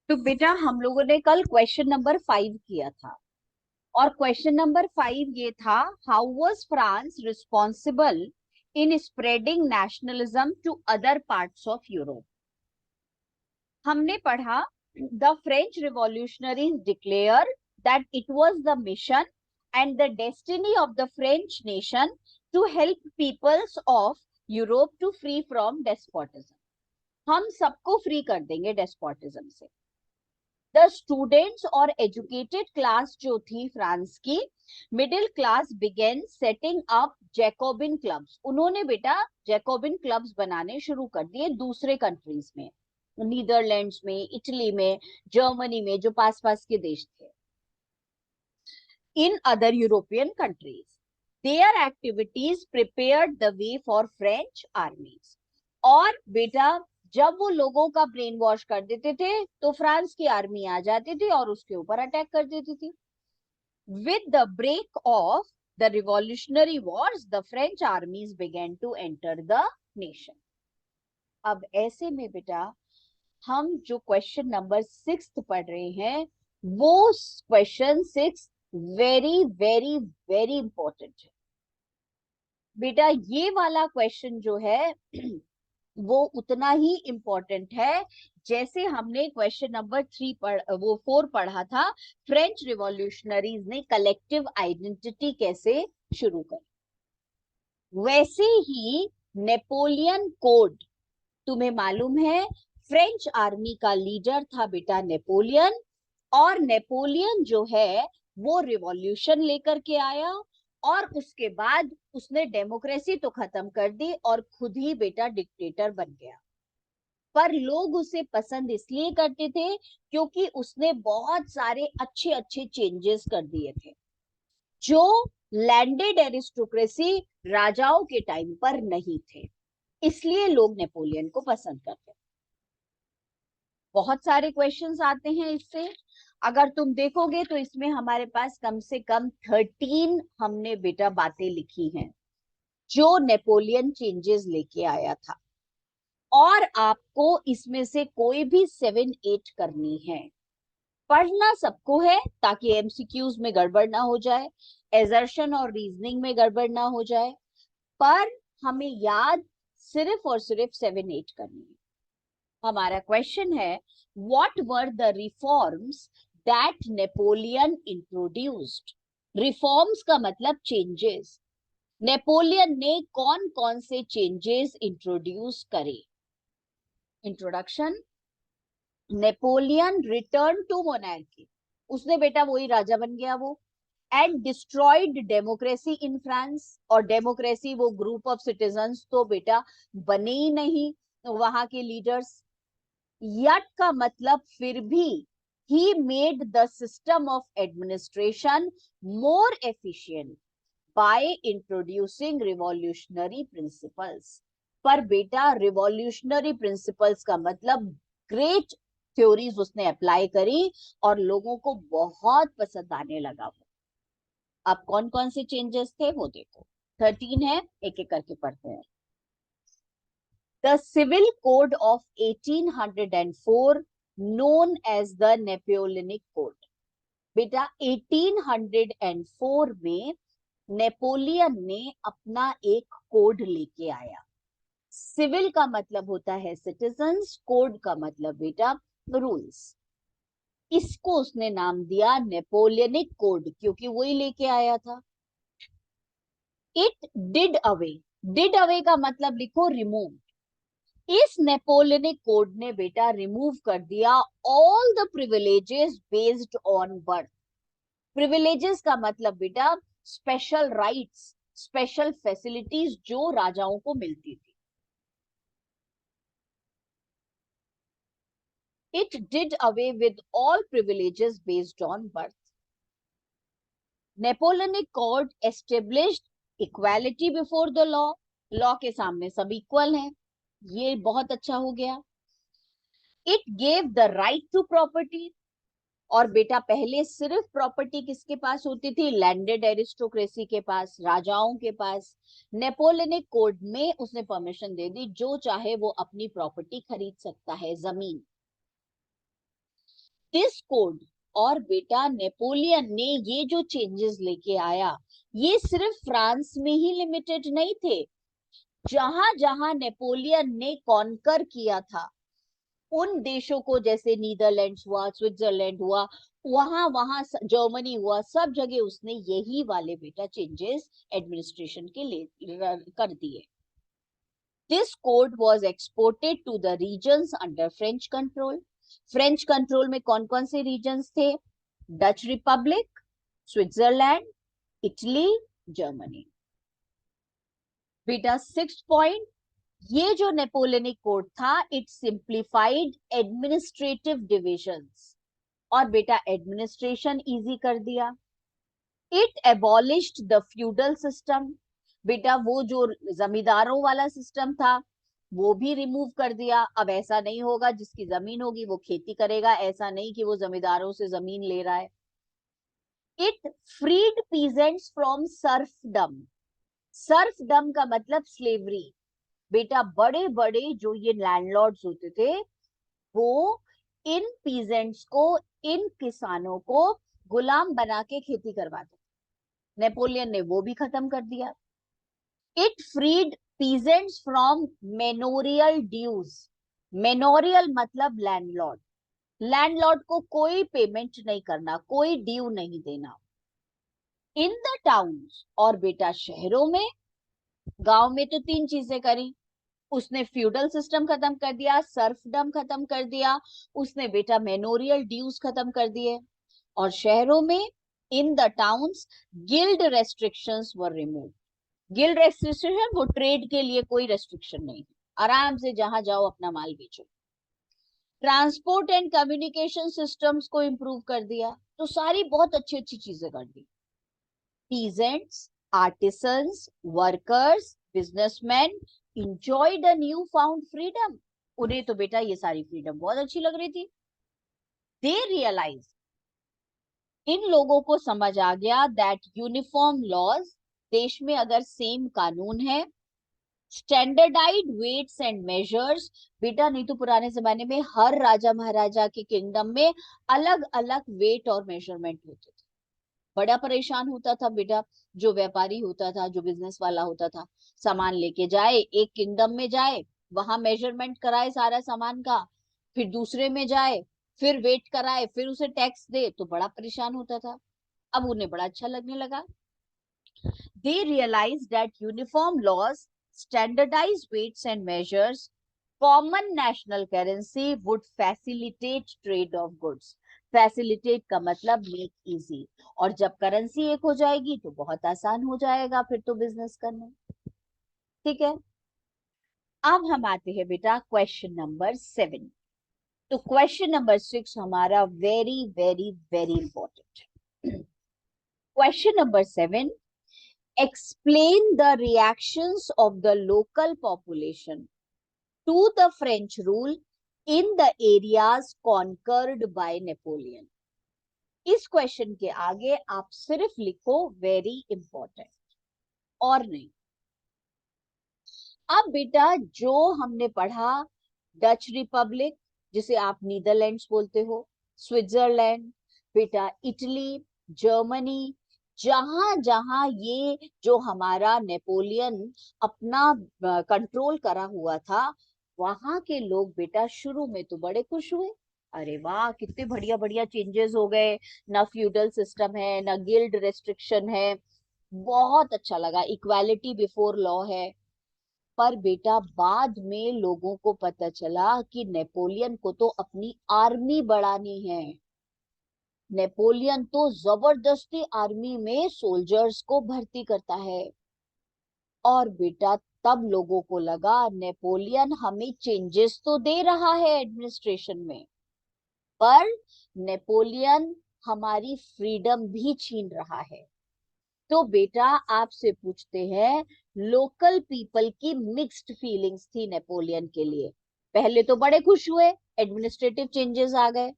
तो बेटा हम लोगों ने कल क्वेश्चन नंबर 5 किया था और क्वेश्चन नंबर 5 ये था, how was France responsible in spreading nationalism to other parts of Europe. हमने पढ़ा, the French revolutionaries declare that it was the mission and the destiny of the French nation to help peoples of Europe to free from despotism. हम सबको free कर देंगे despotism से। The students और educated class जो थी फ्रांस की, middle class began setting up Jacobin clubs. उन्होंने बेटा जैकोबिन क्लब्स बनाने शुरू कर दिए दूसरे कंट्रीज में, नीदरलैंड्स में, इटली में, जर्मनी में, जो पास पास के देश थे, in other European countries. Their activities prepared the way for French armies. और बेटा जब वो लोगों का ब्रेन वॉश कर देते थे तो फ्रांस की आर्मी आ जाती थी और उसके ऊपर अटैक कर देती थी। With the break of the revolutionary wars the French armies began to enter the nation. अब ऐसे में बेटा हम जो क्वेश्चन नंबर 6 पढ़ रहे हैं वो question 6 very very very important है बेटा। ये वाला क्वेश्चन जो है वो उतना ही इंपॉर्टेंट है जैसे हमने क्वेश्चन नंबर 4 पढ़ा था, फ्रेंच रिवॉल्यूशनरीज ने कलेक्टिव आइडेंटिटी कैसे शुरू करी। वैसे ही नेपोलियन कोड, तुम्हें मालूम है फ्रेंच आर्मी का लीडर था बेटा नेपोलियन, और नेपोलियन जो है वो रिवॉल्यूशन लेकर के आया और उसके बाद उसने डेमोक्रेसी तो खत्म कर दी और खुद ही बेटा डिक्टेटर बन गया। पर लोग उसे पसंद इसलिए करते थे क्योंकि उसने बहुत सारे अच्छे अच्छे चेंजेस कर दिए थे जो लैंडेड एरिस्टोक्रेसी राजाओं के टाइम पर नहीं थे, इसलिए लोग नेपोलियन को पसंद करते हैं। बहुत सारे क्वेश्चंस आते हैं इससे। अगर तुम देखोगे तो इसमें हमारे पास कम से कम 13 हमने बेटा बातें लिखी हैं जो नेपोलियन चेंजेस लेके आया था, और आपको इसमें से कोई भी 7-8 करनी है। पढ़ना सबको है ताकि एमसीक्यूज में गड़बड़ ना हो जाए, एजर्शन और रीजनिंग में गड़बड़ ना हो जाए, पर हमें याद सिर्फ और सिर्फ 7-8 करनी है। हमारा क्वेश्चन है, what were the reforms that Napoleon introduced. Reforms का मतलब चेंजेस। नेपोलियन ने कौन कौन से चेंजेस इंट्रोड्यूस करे। Introduction, Napoleon return to monarchy, उसने बेटा वही राजा बन गया वो, and destroyed democracy in France, और डेमोक्रेसी वो ग्रुप ऑफ सिटीजन्स तो बेटा बने ही नहीं वहां के लीडर्स। यट का मतलब फिर भी, he made the system of administration more efficient by introducing revolutionary principles. पर बेटा रिवॉल्यूशनरी प्रिंसिपल्स का मतलब ग्रेट थ्योरीज उसने अप्लाई करी और लोगों को बहुत पसंद आने लगा वो। अब कौन कौन से चेंजेस थे वो देखो, 13 है, एक एक करके पढ़ते हैं। The Civil Code of 1804, known as the Napoleonic Code. बेटा 1804 में नेपोलियन ने अपना एक कोड लेके आया। सिविल का मतलब होता है सिटीजन्स, कोड का मतलब बेटा रूल्स। इसको उसने नाम दिया नेपोलियनिक कोड क्योंकि वही लेके आया था। इट डिड अवे का मतलब लिखो रिमूव। इस नेपोलियनिक कोड ने बेटा रिमूव कर दिया all the privileges based on birth. Privileges का मतलब बेटा स्पेशल राइट्स, स्पेशल फैसिलिटीज जो राजाओं को मिलती थी। It did away with all privileges based on birth. Napoleonic code established equality before the law, law के सामने सब इक्वल हैं, ये बहुत अच्छा हो गया। It gave the right to property, और बेटा पहले सिर्फ प्रॉपर्टी किसके पास होती थी, लैंडेड एरिस्टोक्रेसी के पास, राजाओं के पास। नेपोलियनिक कोड में उसने परमिशन दे दी, जो चाहे वो अपनी प्रॉपर्टी खरीद सकता है, जमीन। दिस कोड, और बेटा नेपोलियन ने ये जो चेंजेस लेके आया, ये सिर्फ फ्रांस में ही लिमिटेड नहीं थे। जहां जहां नेपोलियन ने कॉन्कर किया था उन देशों को, जैसे नीदरलैंड्स हुआ, स्विट्जरलैंड हुआ, वहां वहां जर्मनी हुआ, सब जगह उसने यही वाले बेटा चेंजेस एडमिनिस्ट्रेशन के लिए कर दिए। This code was exported to the regions under French control. French control में कौन कौन से रीजन्स थे? Dutch Republic, Switzerland, Italy, Germany. बेटा 6th पॉइंट, ये जो नेपोलियनिक कोड था, इट सिंप्लीफाइड एडमिनिस्ट्रेटिव डिविजन्स, और बेटा एडमिनिस्ट्रेशन इजी कर दिया। It abolished the feudal system, बेटा वो जो जमींदारों वाला सिस्टम था वो भी रिमूव कर दिया। अब ऐसा नहीं होगा जिसकी जमीन होगी वो खेती करेगा, ऐसा नहीं कि वो जमींदारों से जमीन ले रहा है। It freed peasants from serfdom. Serfdom का मतलब स्लेवरी। बेटा बड़े बड़े जो ये लैंडलॉर्ड्स होते थे वो इन पीजेंट्स को, इन किसानों को गुलाम बना के खेती करवाते। नेपोलियन ने वो भी खत्म कर दिया। It freed peasants from manorial dues. Manorial मतलब लैंडलॉर्ड। लैंडलॉर्ड को कोई पेमेंट नहीं करना, कोई ड्यू नहीं देना। इन द टाउन्स, और बेटा शहरों में, गांव में तो 3 चीजें करी। उसने फ्यूडल सिस्टम खत्म कर दिया, सर्फडम खत्म कर दिया, उसने बेटा मेनोरियल ड्यूज खत्म कर दिए। और शहरों में, in the towns, guild restrictions were remove. Guild restriction, वो ट्रेड के लिए कोई रेस्ट्रिक्शन नहीं, आराम से जहां जाओ अपना माल बेचो। ट्रांसपोर्ट एंड कम्युनिकेशन सिस्टम्स को इंप्रूव कर दिया। तो सारी बहुत अच्छी अच्छी चीजें कर दी। Peasants, artisans, workers, businessman enjoyed a new found freedom। उन्हें तो बेटा ये सारी फ्रीडम बहुत अच्छी लग रही थी। They realized, इन लोगों को समझ आ गया that यूनिफॉर्म लॉज, देश में अगर सेम कानून है, स्टैंडर्डाइज्ड वेट्स एंड मेजर्स, बेटा नहीं तो पुराने जमाने में हर राजा महाराजा के किंगडम में अलग अलग वेट और मेजरमेंट होते थे। बड़ा परेशान होता था बेटा जो व्यापारी होता था, जो बिजनेस वाला होता था, सामान लेके जाए, एक किंगडम में जाए, वहां मेजरमेंट कराए सारा सामान का, फिर दूसरे में जाए, फिर वेट कराए, फिर उसे टैक्स दे, तो बड़ा परेशान होता था। अब उन्हें बड़ा अच्छा लगने लगा। They realized that uniform laws, standardized weights and measures, common national currency would facilitate trade of goods। Facilitate का मतलब मेक इजी, और जब करेंसी एक हो जाएगी तो बहुत आसान हो जाएगा फिर तो बिजनेस करना। ठीक है, अब हम आते हैं बेटा क्वेश्चन नंबर 7। तो क्वेश्चन नंबर 6 हमारा very very very important. Question number 7, explain the reactions of the local population to the French rule in the areas conquered by Napoleon। इस क्वेश्चन के आगे आप सिर्फ लिखो वेरी इंपॉर्टेंट, और नहीं। अब बेटा जो हमने पढ़ा, डच रिपब्लिक जिसे आप नीदरलैंड्स बोलते हो, स्विट्जरलैंड, बेटा इटली, जर्मनी, जहां जहां ये जो हमारा नेपोलियन अपना कंट्रोल करा हुआ था, वहां के लोग बेटा शुरू में तो बड़े खुश हुए। अरे वाह, कितने बढ़िया बढ़िया चेंजेस हो गए, ना फ्यूडल सिस्टम है, ना गिल्ड रेस्ट्रिक्शन है, बहुत अच्छा लगा, इक्वालिटी बिफोर लॉ है। पर बेटा बाद में लोगों को पता चला कि नेपोलियन को तो अपनी आर्मी बढ़ानी है। नेपोलियन तो जबरदस्ती आर्मी में सोल्जर्स को भर्ती करता है। और बेटा तब लोगों को लगा नेपोलियन हमें चेंजेस तो दे रहा है एडमिनिस्ट्रेशन में, पर नेपोलियन हमारी फ्रीडम भी छीन रहा है। तो बेटा आपसे पूछते हैं, लोकल पीपल की मिक्स्ड फीलिंग्स थी नेपोलियन के लिए। पहले तो बड़े खुश हुए, एडमिनिस्ट्रेटिव चेंजेस आ गए।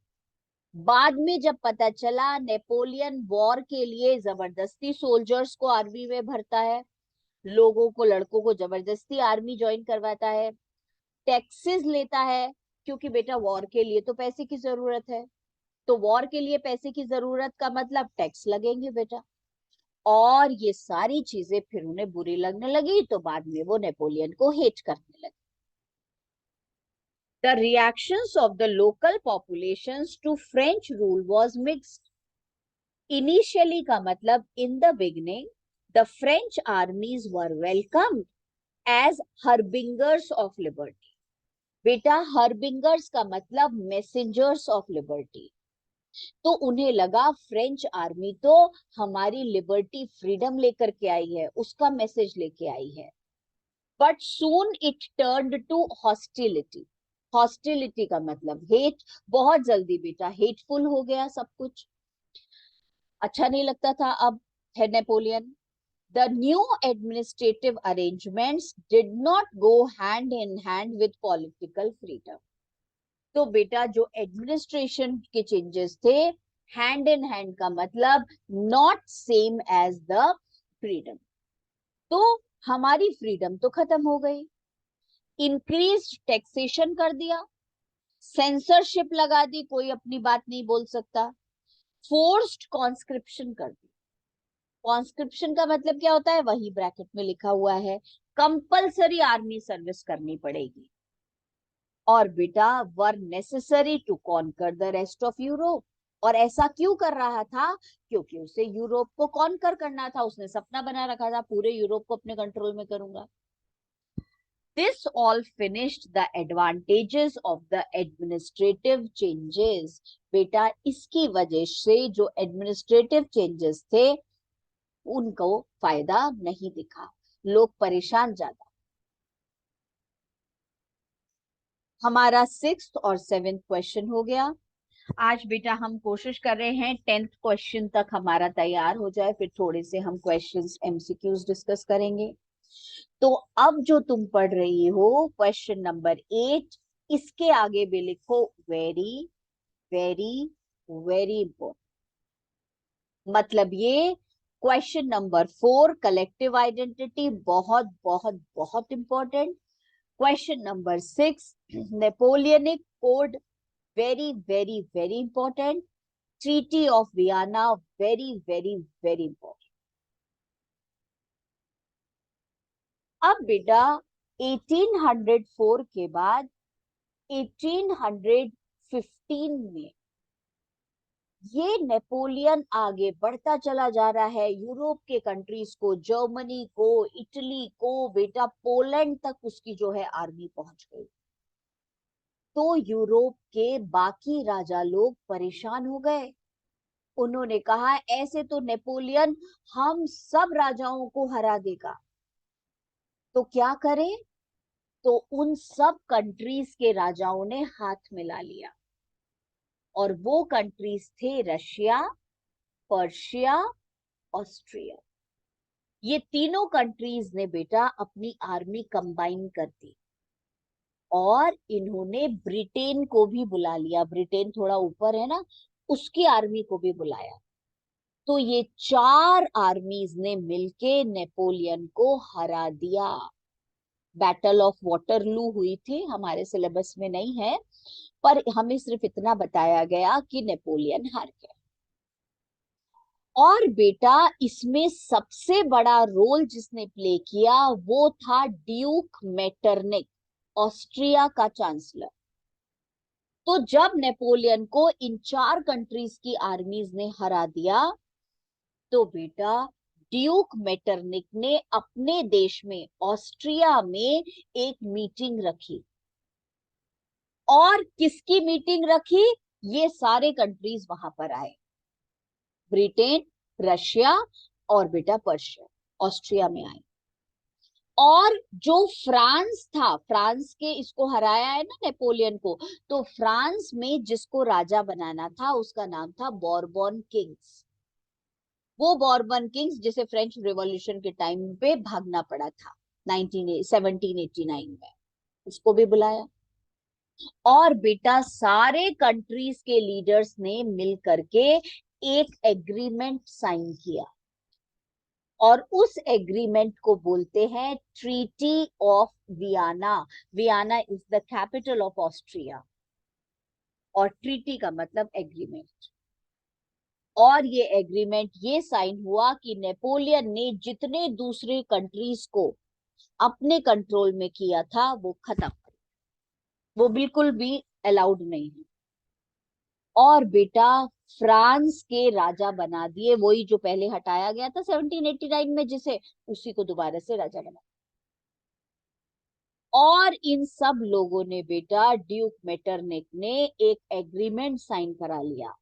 बाद में जब पता चला नेपोलियन वॉर के लिए जबरदस्ती सोल्जर्स को आर्मी में भरता है, लोगों को, लड़कों को जबरदस्ती आर्मी ज्वाइन करवाता है, टैक्सेस लेता है, क्योंकि बेटा वॉर के लिए तो पैसे की जरूरत है, तो वॉर के लिए पैसे की जरूरत का मतलब टैक्स लगेंगे बेटा, और ये सारी चीजें फिर उन्हें बुरी लगने लगी, तो बाद में वो नेपोलियन को हेट करने लगे। The reactions of the local populations to French rule was mixed. Initially का मतलब in the beginning, the French armies were welcomed as harbingers of liberty. बेटा harbingers का मतलब messengers of liberty. तो उन्हें लगा फ्रेंच आर्मी तो हमारी लिबर्टी फ्रीडम लेकर के आई है, उसका मैसेज लेके आई है। But soon it turned to hostility. Hostility का मतलब हेट। बहुत जल्दी बेटा हेटफुल हो गया सब कुछ, अच्छा नहीं लगता था अब है Napoleon. The new administrative arrangements did not go hand in hand with political freedom. तो बेटा जो एडमिनिस्ट्रेशन के चेंजेस थे, हैंड इन हैंड का मतलब not same as the freedom. तो हमारी फ्रीडम तो खत्म हो गई। इंक्रीज टैक्सेशन कर दिया, सेंसरशिप लगा दी, कोई अपनी बात नहीं बोल सकता। फोर्स्ड कॉन्स्क्रिप्शन कर दी। कॉन्स्क्रिप्शन का मतलब क्या होता है, वही ब्रैकेट में लिखा हुआ है, कंपल्सरी आर्मी सर्विस करनी पड़ेगी। और बेटा were necessary to conquer the rest of Europe. और ऐसा क्यों कर रहा था, क्योंकि उसे यूरोप को कॉन्कर करना था। उसने सपना बना रखा था पूरे यूरोप को अपने कंट्रोल में करूंगा। This all finished the advantages of the administrative changes. बेटा इसकी वजह से जो एडमिनिस्ट्रेटिव चेंजेस थे उनको फायदा नहीं दिखा, लोग परेशान ज्यादा। हमारा 6th और 7th क्वेश्चन हो गया। आज बेटा हम कोशिश कर रहे हैं 10th क्वेश्चन तक हमारा तैयार हो जाए, फिर थोड़े से हम क्वेश्चंस एमसीक्यूज डिस्कस करेंगे। तो अब जो तुम पढ़ रही हो क्वेश्चन नंबर 8, इसके आगे भी लिखो वेरी वेरी वेरी इंपॉर्टेंट। मतलब ये क्वेश्चन नंबर 4 कलेक्टिव आइडेंटिटी बहुत बहुत बहुत important. Question number 6 Napoleonic code very very very important. Treaty of Vienna very very very important. अब बेटा 1804 के बाद 1815 में ये नेपोलियन आगे बढ़ता चला जा रहा है, यूरोप के कंट्रीज को, जर्मनी को, इटली को, बेटा पोलैंड तक उसकी जो है आर्मी पहुंच गई। तो यूरोप के बाकी राजा लोग परेशान हो गए। उन्होंने कहा ऐसे तो नेपोलियन हम सब राजाओं को हरा देगा, तो क्या करें। तो उन सब कंट्रीज के राजाओं ने हाथ मिला लिया, और वो कंट्रीज थे रशिया, पर्शिया, ऑस्ट्रिया। ये तीनों कंट्रीज ने बेटा अपनी आर्मी कंबाइन कर दी, और इन्होंने ब्रिटेन को भी बुला लिया। ब्रिटेन थोड़ा ऊपर है ना, उसकी आर्मी को भी बुलाया। तो ये 4 आर्मीज ने मिलके नेपोलियन को हरा दिया। बैटल ऑफ वाटरलू हुई थी, हमारे सिलेबस में नहीं है, पर हमें सिर्फ इतना बताया गया कि नेपोलियन हार गया। और बेटा इसमें सबसे बड़ा रोल जिसने प्ले किया वो था ड्यूक मेटरनिक, ऑस्ट्रिया का चांसलर। तो जब नेपोलियन को इन 4 कंट्रीज की आर्मीज ने हरा दिया, तो बेटा ड्यूक मेटरनिक ने अपने देश में ऑस्ट्रिया में एक मीटिंग रखी। और किसकी मीटिंग रखी, ये सारे कंट्रीज वहां पर आए, ब्रिटेन, रशिया और बेटा पर्शिया, ऑस्ट्रिया में आए। और जो फ्रांस था, फ्रांस के इसको हराया है ना नेपोलियन को, तो फ्रांस में जिसको राजा बनाना था उसका नाम था बॉर्बन किंग्स। वो बॉर्बन किंग्स जिसे फ्रेंच रिवॉल्यूशन के टाइम पे भागना पड़ा था 1789 में, उसको भी बुलाया। और बेटा सारे कंट्रीज के लीडर्स ने मिल करके एक एग्रीमेंट साइन किया, और उस एग्रीमेंट को बोलते हैं treaty of Vienna. Vienna is the capital of Austria. और ट्रीटी का मतलब एग्रीमेंट। और ये एग्रीमेंट ये साइन हुआ कि नेपोलियन ने जितने दूसरे कंट्रीज को अपने कंट्रोल में किया था वो खत्म, वो बिल्कुल भी अलाउड नहीं है। और बेटा फ्रांस के राजा बना दिए, वही जो पहले हटाया गया था 1789 में जिसे, उसी को दोबारा से राजा बना। और इन सब लोगों ने बेटा ड्यूक मेटरनिक ने एक एग्रीमेंट साइन करा लिया,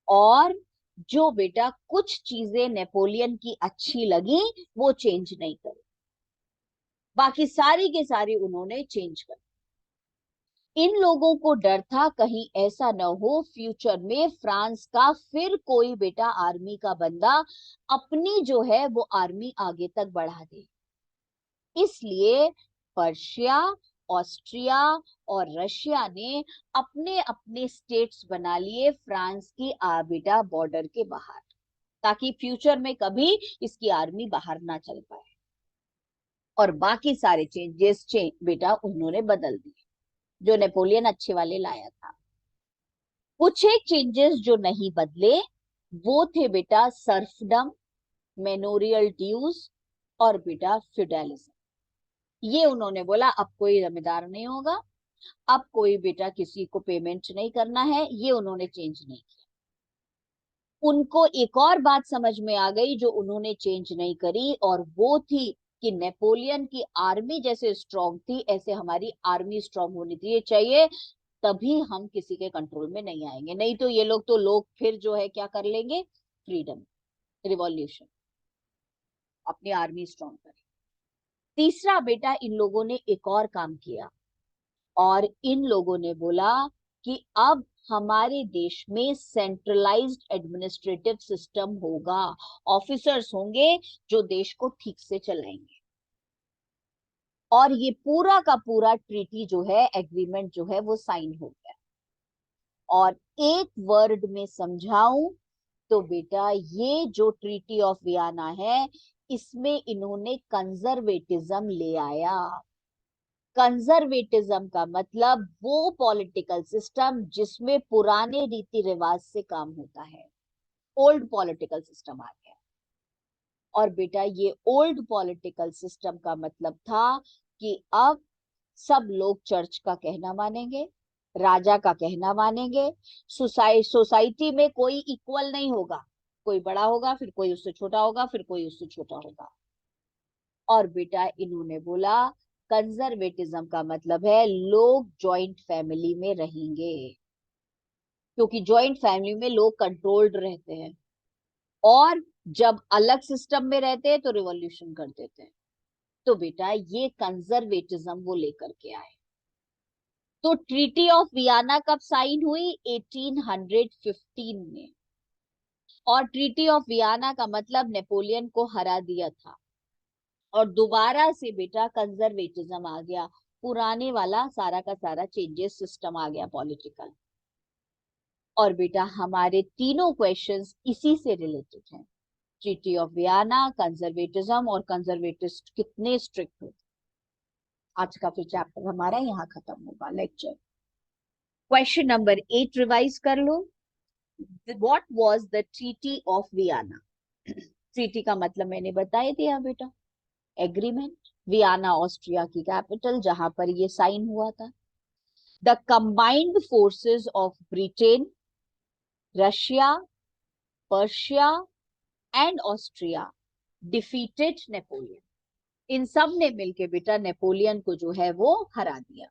और जो बेटा कुछ चीजें नेपोलियन की अच्छी लगी वो चेंज नहीं करी, बाकी सारी के सारी उन्होंने चेंज कर। इन लोगों को डर था कहीं ऐसा न हो फ्यूचर में फ्रांस का फिर कोई बेटा आर्मी का बंदा अपनी जो है वो आर्मी आगे तक बढ़ा दे। इसलिए पर्शिया, ऑस्ट्रिया और रशिया ने अपने अपने स्टेट्स बना लिए फ्रांस की बेटा बॉर्डर के बाहर, ताकि फ्यूचर में कभी इसकी आर्मी बाहर ना चल पाए। और बाकी सारे चेंजेस बेटा उन्होंने बदल दिए जो नेपोलियन अच्छे वाले लाया था। कुछ एक चेंजेस जो नहीं बदले वो थे बेटा सर्फडम, मेनोरियल ड्यूज और बेटा फ्यूडलिज्म। ये उन्होंने बोला अब कोई जमींदार नहीं होगा, अब कोई बेटा किसी को पेमेंट नहीं करना है, ये उन्होंने चेंज नहीं किया। उनको एक और बात समझ में आ गई जो उन्होंने चेंज नहीं करी, और वो थी कि नेपोलियन की आर्मी जैसे स्ट्रांग थी ऐसे हमारी आर्मी स्ट्रांग होनी चाहिए, तभी हम किसी के कंट्रोल में नहीं आएंगे। नहीं तो ये लोग फिर जो है क्या कर लेंगे, फ्रीडम, रिवॉल्यूशन, अपनी आर्मी स्ट्रांग करें। तीसरा बेटा इन लोगों ने एक और काम किया, और इन लोगों ने बोला कि अब हमारे देश में सेंट्रलाइज्ड एडमिनिस्ट्रेटिव सिस्टम होगा, ऑफिसर्स होंगे जो देश को ठीक से चलाएंगे। और ये पूरा का पूरा ट्रीटी जो है, एग्रीमेंट जो है वो साइन हो गया। और एक वर्ड में समझाऊं तो बेटा ये जो ट्रीटी ऑफ वियना है इसमें इन्होंने कंजर्वेटिज्म ले आया। कंजर्वेटिज्म का मतलब वो पॉलिटिकल सिस्टम जिसमें पुराने रीति रिवाज से काम होता है, ओल्ड पॉलिटिकल सिस्टम आ गया। और बेटा ये ओल्ड पॉलिटिकल सिस्टम का मतलब था कि अब सब लोग चर्च का कहना मानेंगे, राजा का कहना मानेंगे, सोसाइटी में कोई इक्वल नहीं होगा, कोई बड़ा होगा फिर कोई उससे छोटा होगा फिर कोई उससे छोटा होगा। और बेटा इन्होंने बोला कंजर्वेटिज्म का मतलब है लोग जॉइंट फैमिली में रहेंगे, क्योंकि जॉइंट फैमिली में लोग कंट्रोल्ड रहते हैं, और जब अलग सिस्टम में रहते हैं तो रिवॉल्यूशन कर देते हैं। तो बेटा ये कंजर्वेटिज्म वो लेकर के आए। तो ट्रीटी ऑफ वियना कब साइन हुई, 1815 में। और ट्रीटी ऑफ वियना का मतलब नेपोलियन को हरा दिया था, और दोबारा से बेटा कंजर्वेटिज्म आ गया, पुराने वाला सारा का सारा चेंजेस सिस्टम आ गया पॉलिटिकल। और बेटा हमारे तीनों क्वेश्चंस इसी से रिलेटेड हैं, ट्रीटी ऑफ वियना, कंजर्वेटिज्म और कंजर्वेटिस्ट कितने स्ट्रिक्ट होते। आज का फिर चैप्टर हमारा यहाँ खत्म होगा लेक्चर। क्वेश्चन नंबर 8 रिवाइज कर लो। What was the treaty of Vienna? Treaty का मतलब मैंने बता दिया बेटा, एग्रीमेंट। वियना ऑस्ट्रिया की कैपिटल जहां पर ये साइन हुआ था। The combined forces of Britain, Russia, Persia and Austria defeated Napoleon. इन सब ने मिलकर बेटा नेपोलियन को जो है वो हरा दिया।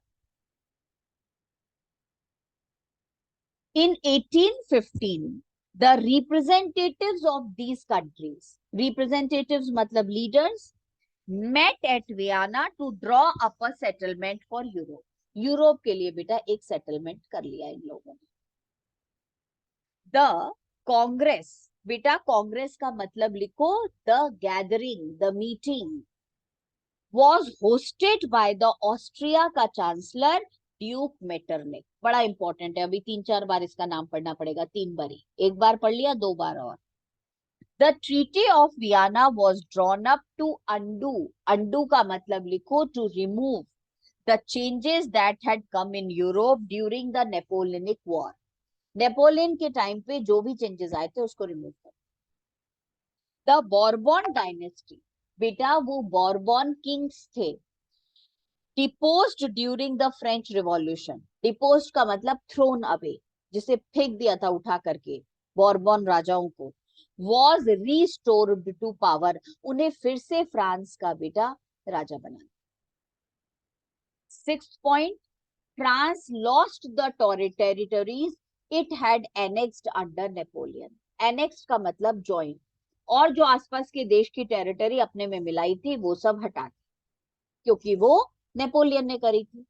In 1815, the representatives of these countries, representatives मतलब leaders, met at Vienna to draw up a settlement for Europe. Europe के लिए बेटा एक सेटलमेंट कर लिया इन लोगों ने। द कांग्रेस, बेटा कांग्रेस का मतलब लिखो, the gathering, the meeting was hosted by the Austria का चांसलर ड्यूक मेटरनिक। बड़ा इंपॉर्टेंट है, अभी 3-4 बार इसका नाम पढ़ना पड़ेगा, 3 बार ही, एक बार पढ़ लिया 2 बार और। The treaty of Vienna was drawn up to undo, undo का मतलब लिखो to remove the changes that had come in Europe during the Napoleonic war. Napoleon के टाइम पे जो भी चेंजेस आए थे उसको रिमूव कर। द बॉर्बन डायनेस्टी, बेटा वो बॉर्बन किंग्स थे, deposed during the French revolution. Deposed का मतलब थ्रोन अवे, जिसे फेंक दिया था उठा करके बॉर्बन राजाओं को, वॉज रिस्टोर्ड टू पावर, उन्हें फिर से फ्रांस का बेटा राजा बना। 6th point, France lost the territories it had annexed under Napoleon. Annexed का मतलब ज्वाइन, और जो आसपास के देश की टेरिटरी अपने में मिलाई थी वो सब हटा दी, क्योंकि वो नेपोलियन ने करी थी।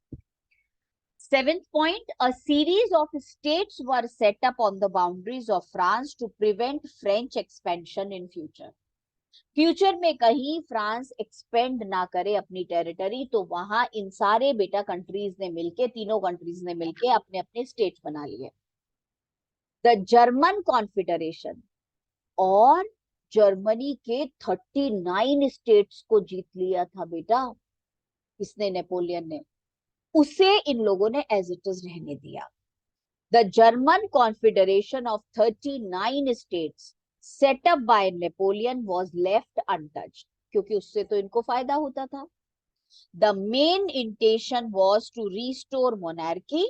7th point, a series of states were set up on the boundaries of France to prevent French expansion in future. Future में कहीं फ्रांस एक्सपेंड ना करे अपनी टेरिटरी, तो वहां इन सारे बेटा कंट्रीज ने मिलके, तीनों कंट्रीज ने मिलके अपने अपने स्टेट बना लिए। द जर्मन कॉन्फेडरेशन, और जर्मनी के 39 स्टेट्स को जीत लिया था बेटा इसने, नेपोलियन ने, उसे इन लोगों ने एज इट इज रहने दिया। The German confederation of 39 states set up by Napoleon was left untouched, क्योंकि उससे तो इनको फायदा होता था। The main intention was to restore monarchy,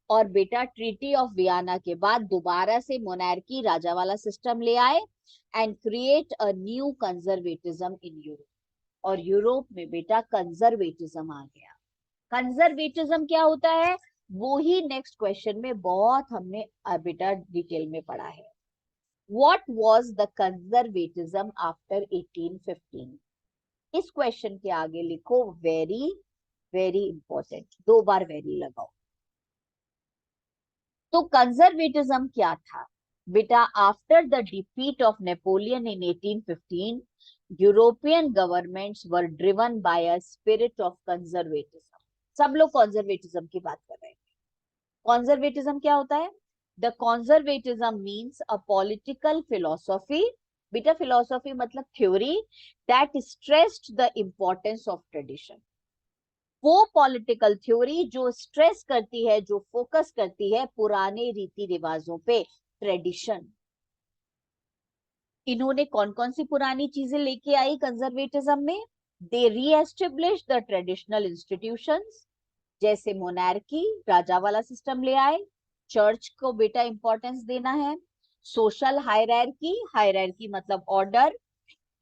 और बेटा ट्रीटी ऑफ वियना के बाद दोबारा से मोनार्की, राजा वाला सिस्टम ले आए, and create a new conservatism in Europe. और यूरोप में बेटा कंजर्वेटिज्म आ गया। कंजर्वेटिज्म क्या होता है वो ही नेक्स्ट क्वेश्चन में बहुत हमने बेटा डिटेल में पढ़ा है। What was the conservatism after 1815? इस क्वेश्चन के आगे लिखो वेरी वेरी इंपॉर्टेंट, 2 बार वेरी लगाओ। तो कंजर्वेटिज्म क्या था बेटा? After the defeat of Napoleon in 1815, European governments were driven by a spirit of conservatism. सब लोग कंजर्वेटिज्म की बात कर रहे हैं। कंजर्वेटिज्म क्या होता है? The conservatism means a political philosophy, बेटा फिलोसॉफी मतलब theory, that stressed the importance of tradition. वो पॉलिटिकल थ्योरी जो स्ट्रेस करती है, जो फोकस करती है पुराने रीति रिवाजों पे, ट्रेडिशन। इन्होंने कौन कौन सी पुरानी चीजें लेके आई कंजर्वेटिज्म में? दे रीएस्टेब्लिश द ट्रेडिशनल इंस्टीट्यूशंस, जैसे मोनार्की, राजा वाला सिस्टम ले आए, चर्च को बेटा इंपॉर्टेंस देना है, सोशल हायरार्की, हायरार्की मतलब ऑर्डर,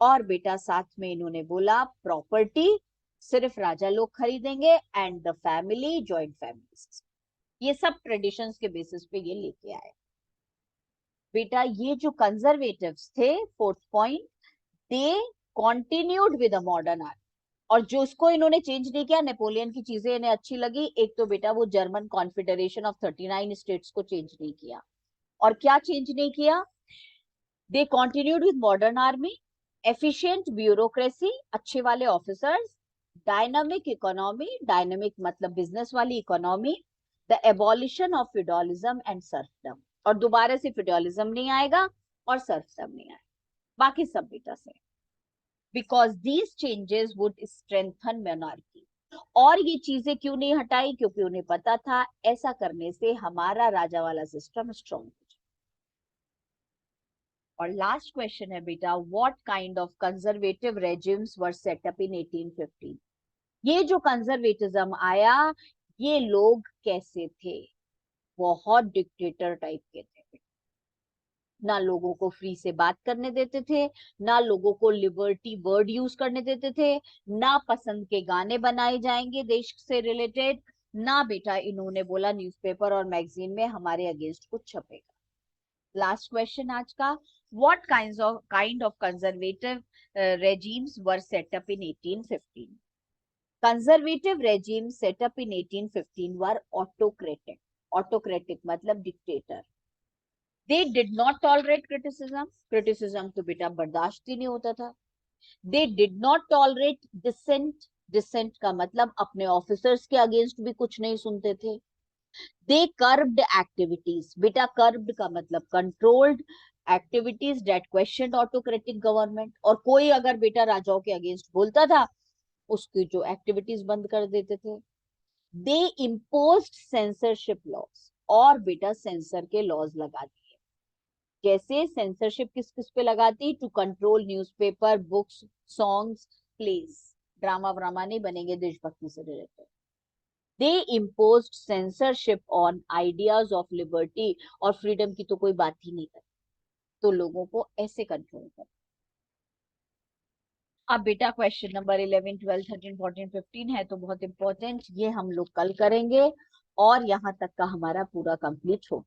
और बेटा साथ में इन्होंने बोला प्रॉपर्टी सिर्फ राजा लोग खरीदेंगे, and the family, joint family. ये सब ट्रेडिशंस के बेसिस पे ये लेके आए बेटा। ये जो कंजर्वेटिव्स थे, 4th point, they continued with the modern art. और जो उसको इन्होंने चेंज नहीं किया, नेपोलियन की चीजें इन्हें अच्छी लगी, एक तो बेटा वो जर्मन कॉन्फेडरेशन ऑफ 39 स्टेट्स को चेंज नहीं किया। और क्या चेंज नहीं किया? They continued with modern army, efficient bureaucracy, अच्छे वाले ऑफिसर्स, डायनामिक इकोनॉमी, डायनामिक मतलब बिजनेस वाली economy, the abolition of feudalism and serfdom. और दोबारा से फ्यूडलिज्म नहीं आएगा और सर्फडम नहीं आएगा, बाकी सब बेटा से, because these changes would strengthen monarchy। और ये चीजें क्यों नहीं हटाई? क्योंकि उन्हें पता था ऐसा करने से हमारा राजा वाला सिस्टम स्ट्रॉन्ग हो जाए। और लास्ट क्वेश्चन है बेटा, what kind of conservative regimes were set up in 1815? ये जो कंजर्वेटिज्म आया, ये लोग कैसे थे? बहुत डिक्टेटर टाइप के थे। ना लोगों को फ्री से बात करने देते थे, ना लोगों को लिबर्टी वर्ड यूज करने देते थे, ना पसंद के गाने बनाए जाएंगे देश से रिलेटेड, ना बेटा इन्होंने बोला न्यूज़पेपर और मैगजीन में हमारे अगेंस्ट कुछ छपेगा। लास्ट क्वेश्चन आज का, what kind of conservative regimes were set up in 1815? Conservative regime set up in 1815 were autocratic. Autocratic मतलब dictator. They did not tolerate criticism. Criticism तो बेटा बर्दाश्त ही नहीं होता था। They did not tolerate dissent. Dissent का मतलब अपने ऑफिसर्स के अगेंस्ट भी कुछ नहीं सुनते थे। They curbed activities. बेटा curbed का मतलब controlled activities that questioned autocratic government। और कोई अगर बेटा राजाओं के अगेंस्ट बोलता था, उसकी जो एक्टिविटीज बंद कर देते थे। दे इम्पोज्ड सेंसरशिप लॉज, और बेटा सेंसर के लॉज लगा दिए। जैसे सेंसरशिप किस किस पे लगाती, to control newspaper, books, songs, place. Drama व्रामा नहीं बनेंगे देशभक्ति से रिलेटेड। They imposed censorship on ideas of liberty, और फ्रीडम की तो कोई बात ही नहीं करती, तो लोगों को ऐसे कंट्रोल कर। अब बेटा क्वेश्चन नंबर 11, 12, 13, 14, 15 है तो बहुत इंपॉर्टेंट, ये हम लोग कल करेंगे और यहाँ तक का हमारा पूरा कंप्लीट हो।